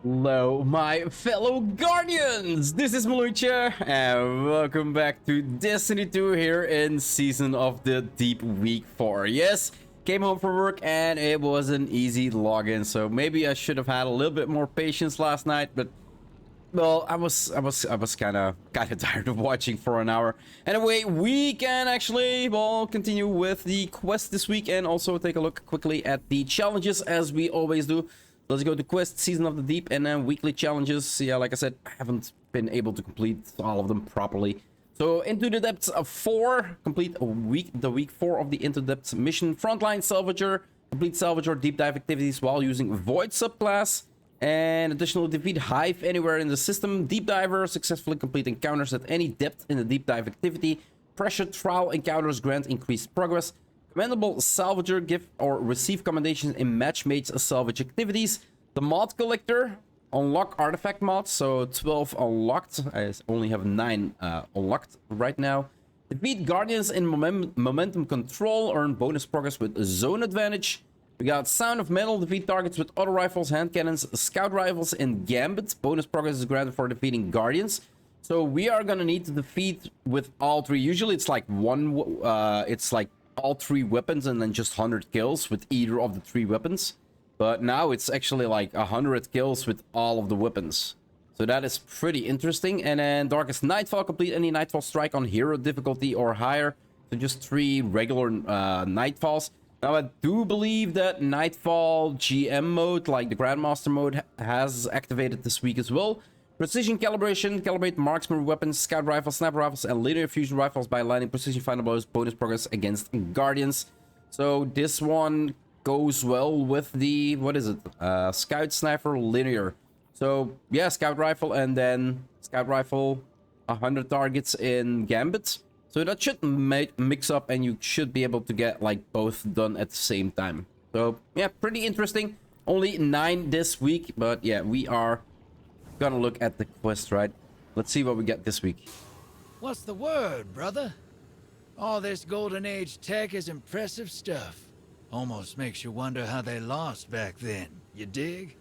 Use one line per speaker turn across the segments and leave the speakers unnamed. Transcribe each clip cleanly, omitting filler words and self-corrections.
Hello, my fellow Guardians! This is Mloentje, and welcome back to Destiny 2 here in Season of the Deep Week 4. Yes, came home from work and it was an easy login, so maybe I should have had a little bit more patience last night, but well, I was kind of tired of watching for an hour. Anyway, we can actually continue with the quest this week and also take a look quickly at the challenges as we always do. Let's go to quest, Season of the Deep, and then weekly challenges. Yeah, like I said, I haven't been able to complete all of them properly. So, Into the Depths of 4, complete the week 4 of the Into the Depths mission. Frontline Salvager, complete salvage or deep dive activities while using Void subclass. And additional, defeat Hive anywhere in the system. Deep Diver, successfully complete encounters at any depth in the deep dive activity. Pressure trial encounters grant increased progress. Commendable Salvager, give or receive commendations in matchmates salvage activities. The Mod Collector, unlock artifact mods, so 12 unlocked. I only have 9 unlocked right now. Defeat Guardians in momentum control, earn bonus progress with zone advantage. We got Sound of Metal, defeat targets with auto rifles, hand cannons, scout rifles, and gambit. Bonus progress is granted for defeating Guardians. So we are gonna need to defeat with all 3. Usually it's like all 3 weapons and then just 100 kills with either of the 3 weapons. But now it's actually like 100 kills with all of the weapons. So that is pretty interesting. And then Darkest Nightfall, complete any Nightfall strike on hero difficulty or higher. So just 3 regular Nightfalls. Now I do believe that Nightfall GM mode, like the Grandmaster mode, has activated this week as well. Precision calibration, calibrate marksman weapons, scout rifles, sniper rifles, and linear fusion rifles by aligning precision final blows, bonus progress against Guardians. So this one goes well with the, what is it? Scout sniper linear. So yeah, scout rifle and then scout rifle 100 targets in gambit. So that should mix up and you should be able to get like both done at the same time. So yeah, pretty interesting. Only 9 this week, but yeah, we are gonna look at the quest, right? Let's see what we get this week.
What's the word, brother? All this Golden Age tech is impressive stuff. Almost makes you wonder how they lost back then. You dig?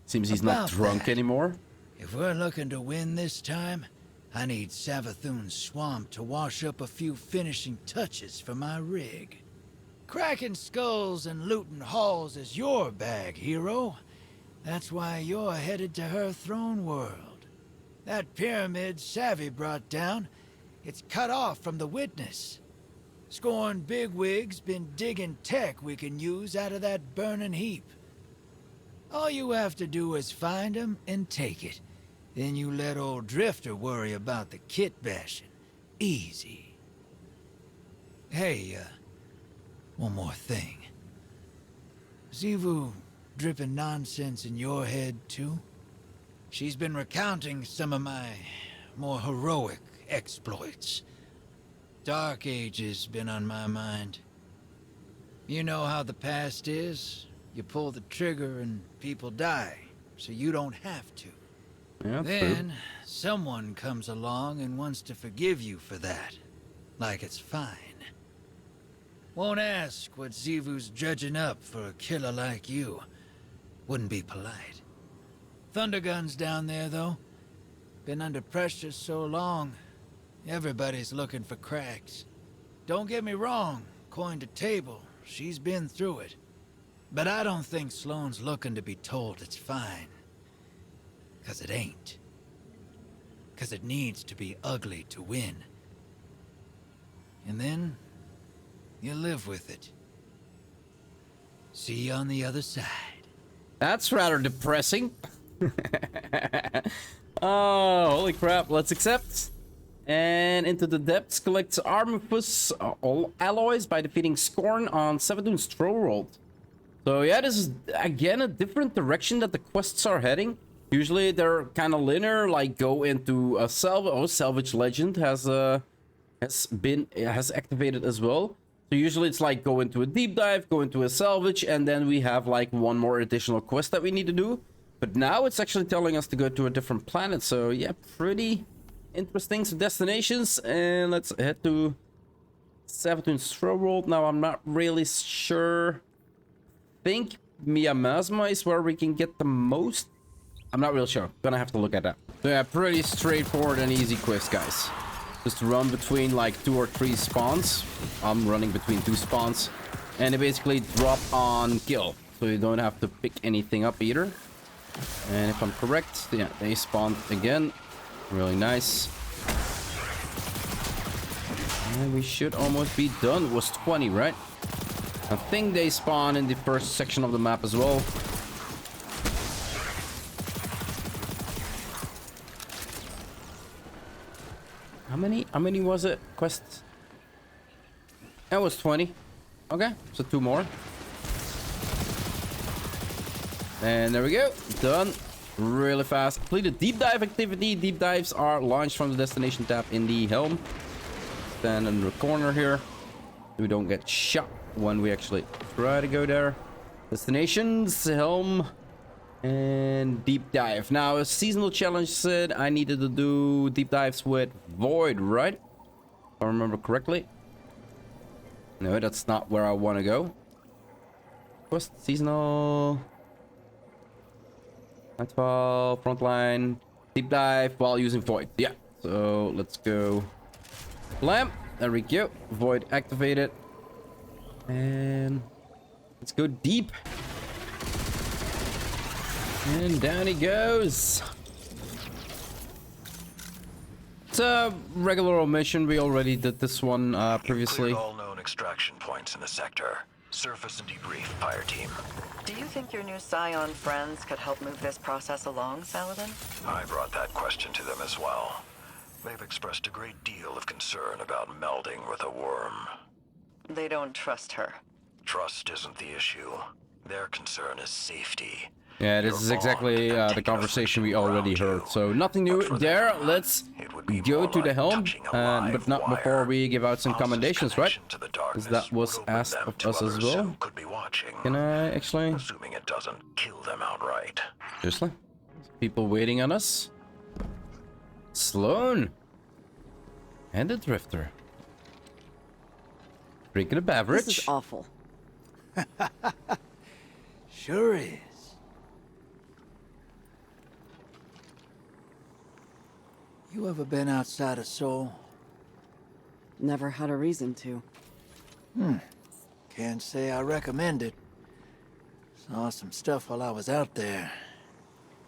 Seems he's not drunk anymore.
If we're looking to win this time, I need Savathun's swamp to wash up a few finishing touches for my rig. Cracking skulls and looting halls is your bag, hero. That's why you're headed to her throne world. That pyramid Savvy brought down, it's cut off from the witness. Scorn bigwig's been digging tech we can use out of that burning heap. All you have to do is find him and take it. Then you let old Drifter worry about the kit bashing. Easy. Hey, one more thing. Xivu dripping nonsense in your head, too? She's been recounting some of my more heroic exploits. Dark Age's been on my mind. You know how the past is. You pull the trigger and people die, so you don't have to.
Yeah,
then,
true.
Someone comes along and wants to forgive you for that. Like it's fine. Won't ask what Xivu's dredging up for a killer like you. Wouldn't be polite. Thundergun's down there, though. Been under pressure so long, everybody's looking for cracks. Don't get me wrong, coin to table, she's been through it. But I don't think Sloane's looking to be told it's fine. 'Cause it ain't. 'Cause it needs to be ugly to win. And then, you live with it. See you on the other side.
That's rather depressing. Oh, holy crap. Let's accept. And Into the Depths collects Armifus all alloys by defeating Scorn on Savathun's Stronghold. So yeah, this is again a different direction that the quests are heading. Usually they're kind of linear, like go into a Salvage Legend has activated as well. So usually it's like go into a deep dive, go into a salvage, and then we have like one more additional quest that we need to do. But now it's actually telling us to go to a different planet. So yeah, pretty interesting. So destinations, and let's head to Savathun's Stronghold. Now I'm not really sure. I think Miasma is where we can get the most I'm not real sure. Gonna have to look at that. So yeah, pretty straightforward and easy quest, guys. Just run between like 2 or 3 spawns. I'm running between 2 spawns. And they basically drop on kill. So you don't have to pick anything up either. And if I'm correct, yeah, they spawned again. Really nice. And we should almost be done. It was 20, right? I think they spawn in the first section of the map as well. How many was it? Quests? That was 20. Okay, so 2 more. And there we go. Done. Really fast. Completed deep dive activity. Deep dives are launched from the destination tab in the helm. Stand in the corner here. We don't get shot when we actually try to go there. Destinations, helm, and deep dive. Now, a seasonal challenge said I needed to do deep dives with Void, right? If I remember correctly. No, that's not where I want to go. Quest seasonal. Nightfall, frontline, deep dive while using Void. Yeah. So let's go. Lamp. There we go. Void activated. And let's go deep. And down he goes. It's a regular mission. We already did this one previously.
Cleared all known extraction points in the sector. Surface and debrief fire team.
Do you think your new Scion friends could help move this process along, Saladin?
I brought that question to them as well. They've expressed a great deal of concern about melding with a worm.
They don't trust her.
Trust isn't the issue. Their concern is safety.
Yeah, this is exactly the conversation we already heard. So nothing new there. Let's go to the helm, but not before we give out some commendations, right? Because that was asked of us as well. Can I actually?
Assuming it doesn't kill them outright.
Seriously? People waiting on us? Sloan and the Drifter. Drinking a beverage.
This is awful.
Sure is. You ever been outside of Seoul?
Never had a reason to.
Can't say I recommend it. Saw some stuff while I was out there.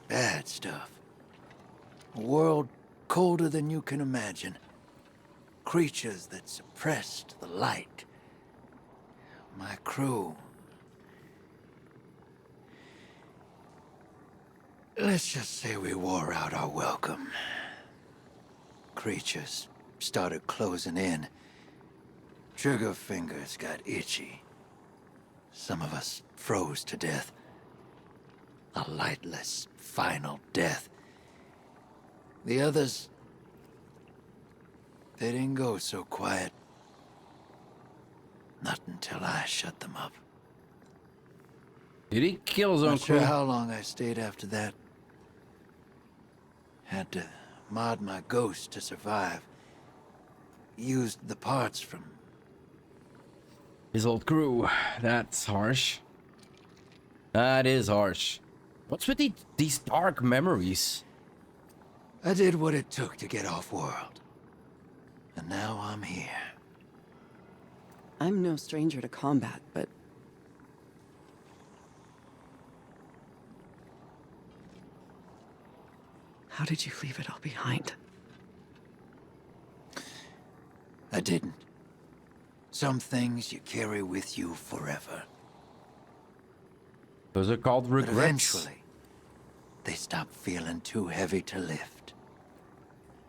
Bad stuff. A world colder than you can imagine. Creatures that suppressed the light. My crew. Let's just say we wore out our welcome. Creatures started closing in. Trigger fingers got itchy. Some of us froze to death. A lightless, final death. The others, they didn't go so quiet. Not until I shut them up.
Did he kill his own
Not sure
crew?
how long I stayed after that. Had to mod my ghost to survive. Used the parts from
His old crew. That's harsh. That is harsh. What's with these dark memories?
I did what it took to get off-world. And now I'm here.
I'm no stranger to combat, but... How did you leave it all behind?
I didn't. Some things you carry with you forever.
Those are called
But
regrets.
eventually, they stop feeling too heavy to lift.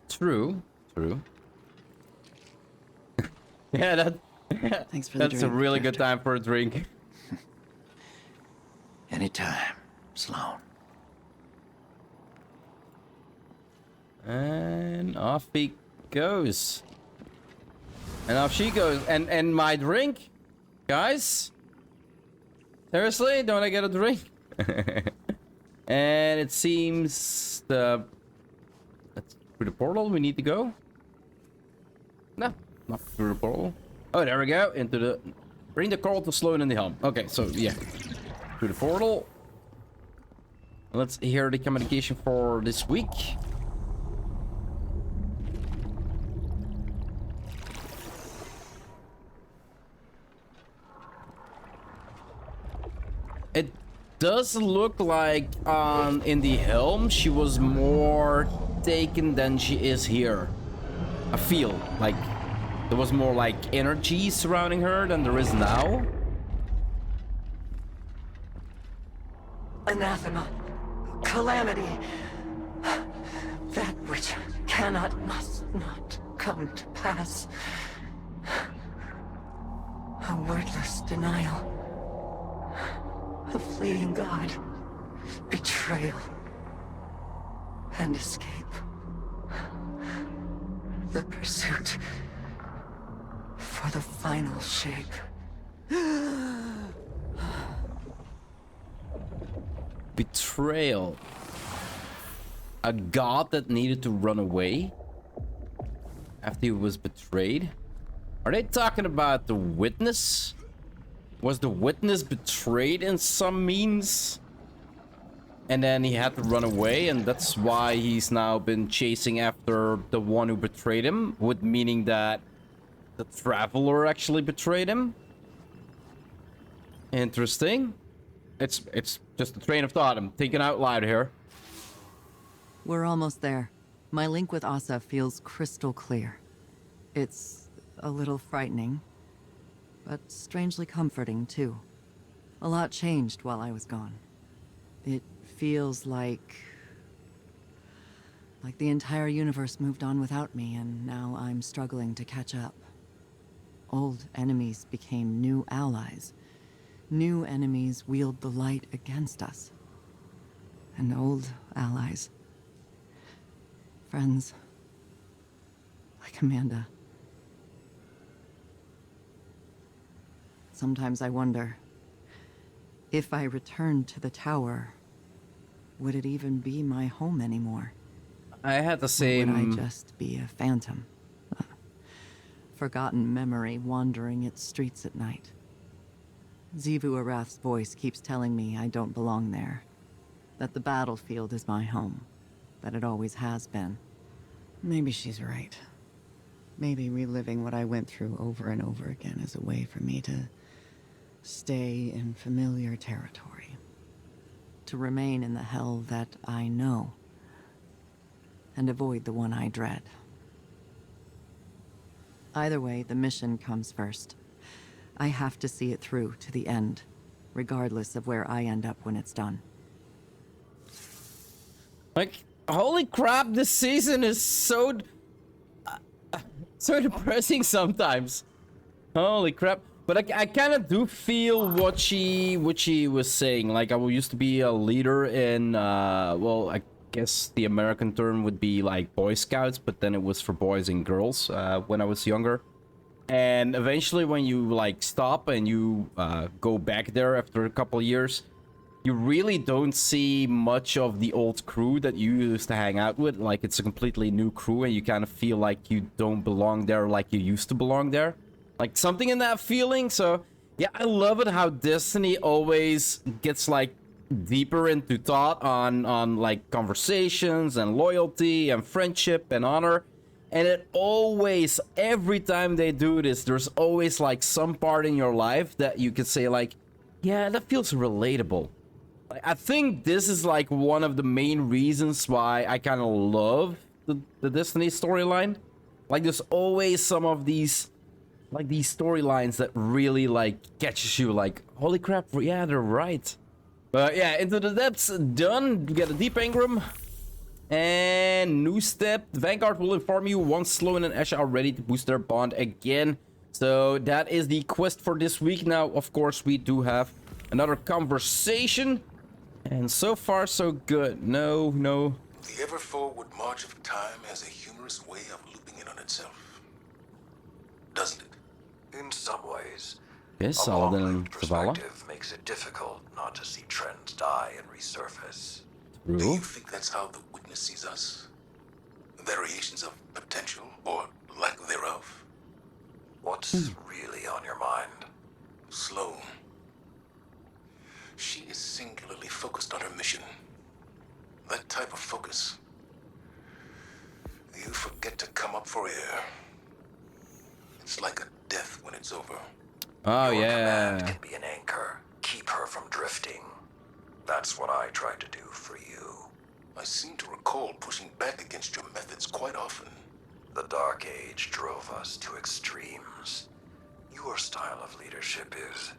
True. True. Yeah,
Thanks for the
that's a
drink,
really good
Drifter.
time for a drink.
Anytime, Sloan.
And off he goes. And off she goes. And my drink? Guys? Seriously? Don't I get a drink? And it seems that's through the portal we need to go. No, not through the portal. Oh, there we go. Into the... Bring the coral to Sloan in the helm. Okay, so yeah. Through the portal. Let's hear the communication for this week. It does look like in the helm she was more taken than she is here. I feel like there was more like energy surrounding her than there is now.
Anathema. Calamity. That which cannot, must not come to pass. A wordless denial. A fleeing God. Betrayal. And escape. The pursuit for the final shape.
Betrayal. A god that needed to run away after he was betrayed? Are they talking about the witness? Was the witness betrayed in some means? And then he had to run away, and that's why he's now been chasing after the one who betrayed him, with meaning that the traveler actually betrayed him. Interesting. It's just a train of thought. I'm thinking out loud here.
We're almost there. My link with Asa feels crystal clear. It's a little frightening, but strangely comforting too. A lot changed while I was gone. It feels like the entire universe moved on without me, and now I'm struggling to catch up. Old enemies became new allies. New enemies wield the light against us. And old allies. Friends. Like Amanda. Sometimes I wonder, if I returned to the tower, would it even be my home anymore?
I had the same...
Or would I just be a phantom? A forgotten memory wandering its streets at night. Xivu Arath's voice keeps telling me I don't belong there. That the battlefield is my home. That it always has been. Maybe she's right. Maybe reliving what I went through over and over again is a way for me to stay in familiar territory. To remain in the hell that I know. And avoid the one I dread. Either way, the mission comes first. I have to see it through to the end, regardless of where I end up when it's done.
Like, holy crap, this season is so depressing sometimes. Holy crap. But I kind of do feel what she was saying. Like, I used to be a leader in, well, I guess the American term would be like Boy Scouts, but then it was for boys and girls when I was younger. And eventually when you like stop and you go back there after a couple of years, you really don't see much of the old crew that you used to hang out with. Like, it's a completely new crew and you kind of feel like you don't belong there like you used to belong there. Like, something in that feeling. So, yeah, I love it how Destiny always gets, like, deeper into thought on like, conversations and loyalty and friendship and honor. And it always, every time they do this, there's always, like, some part in your life that you could say, like, yeah, that feels relatable. I think this is like one of the main reasons why I kind of love the Destiny storyline. Like, there's always some of these, like, these storylines that really like catches you, like, holy crap, yeah, they're right. But yeah, Into the Depths done. We get a Deep Engram and new step. The Vanguard will inform you once Sloan and Asha are ready to boost their bond again. So that is the quest for this week. Now, of course, we do have another conversation. And so far, so good. No.
The ever-forward march of time has a humorous way of looping in on itself. Doesn't it?
In some ways.
Yes,
a
Saladin
long-lived
and Zavala.
perspective makes it difficult not to see trends die and resurface.
Do
True.
you think that's how the witness sees us? Variations of potential, or lack thereof?
What's really on your mind?
Sloan. She is singularly focused on her mission. That type of focus, you forget to come up for air. It's like a death when it's over.
Oh,
Your
yeah.
command can be an anchor. Keep her from drifting. That's what I tried to do for you.
I seem to recall pushing back against your methods quite often.
The Dark Age drove us to extremes. Your style of leadership is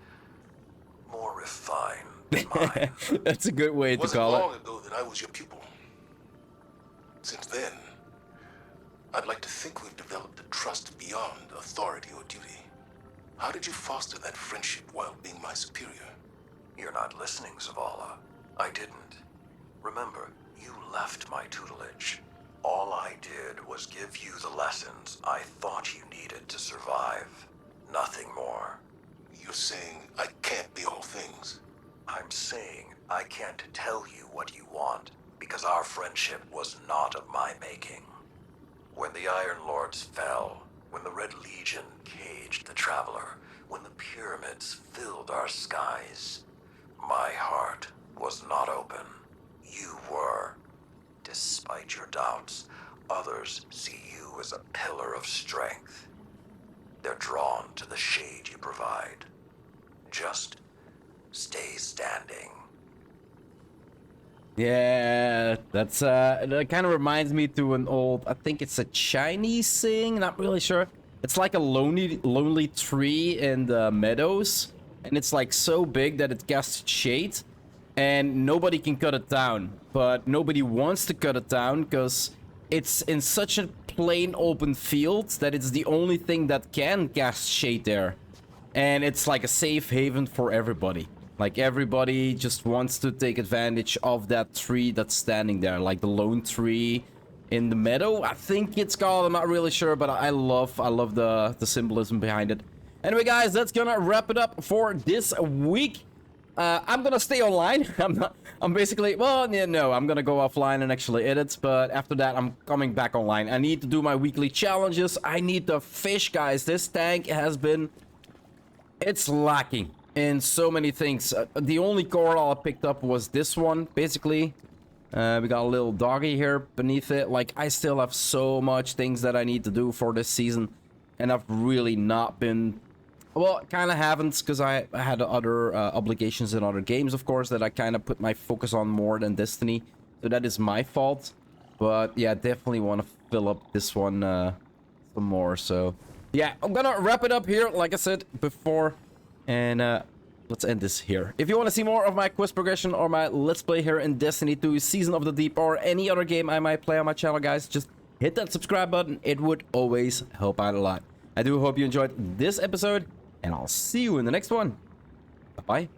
more refined than mine.
That's a good way
It
to
wasn't
call it.
long ago that I was your pupil. Since then, I'd like to think we've developed a trust beyond authority or duty. How did you foster that friendship while being my superior?
You're not listening, Zavala. I didn't. Remember, you left my tutelage. All I did was give you the lessons I thought you needed to survive. Nothing more.
You're saying I can't be all things.
I'm saying I can't tell you what you want, because our friendship was not of my making. When the Iron Lords fell, when the Red Legion caged the Traveler, when the pyramids filled our skies, my heart was not open. You were. Despite your doubts, others see you as a pillar of strength. They're drawn to the shade you provide. Just stay standing.
Yeah, that's that kind of reminds me to an old, I think it's a Chinese thing, not really sure. It's like a lonely tree in the meadows, and it's like so big that it casts shade, and nobody can cut it down. But nobody wants to cut it down because it's in such a plain open field that it's the only thing that can cast shade there. And it's like a safe haven for everybody. Like everybody just wants to take advantage of that tree that's standing there, like the lone tree in the meadow, I think it's called. I'm not really sure, but I love the symbolism behind it. Anyway, guys, that's gonna wrap it up for this week. I'm gonna stay online. I'm basically, well, yeah, no, I'm gonna go offline and actually edit, but after that, I'm coming back online. I need to do my weekly challenges. I need to fish, guys. This tank has been, it's lacking in so many things. The only coral I picked up was this one, basically. We got a little doggy here beneath it. Like, I still have so much things that I need to do for this season, and I've really not been, well, kind of haven't, because I had other obligations in other games, of course, that I kind of put my focus on more than Destiny. So that is my fault. But yeah, definitely want to fill up this one some more. So yeah, I'm gonna wrap it up here, like I said before. And let's end this here. If you want to see more of my quest progression or my Let's Play here in Destiny 2, Season of the Deep, or any other game I might play on my channel, guys, just hit that subscribe button. It would always help out a lot. I do hope you enjoyed this episode, and I'll see you in the next one. Bye-bye.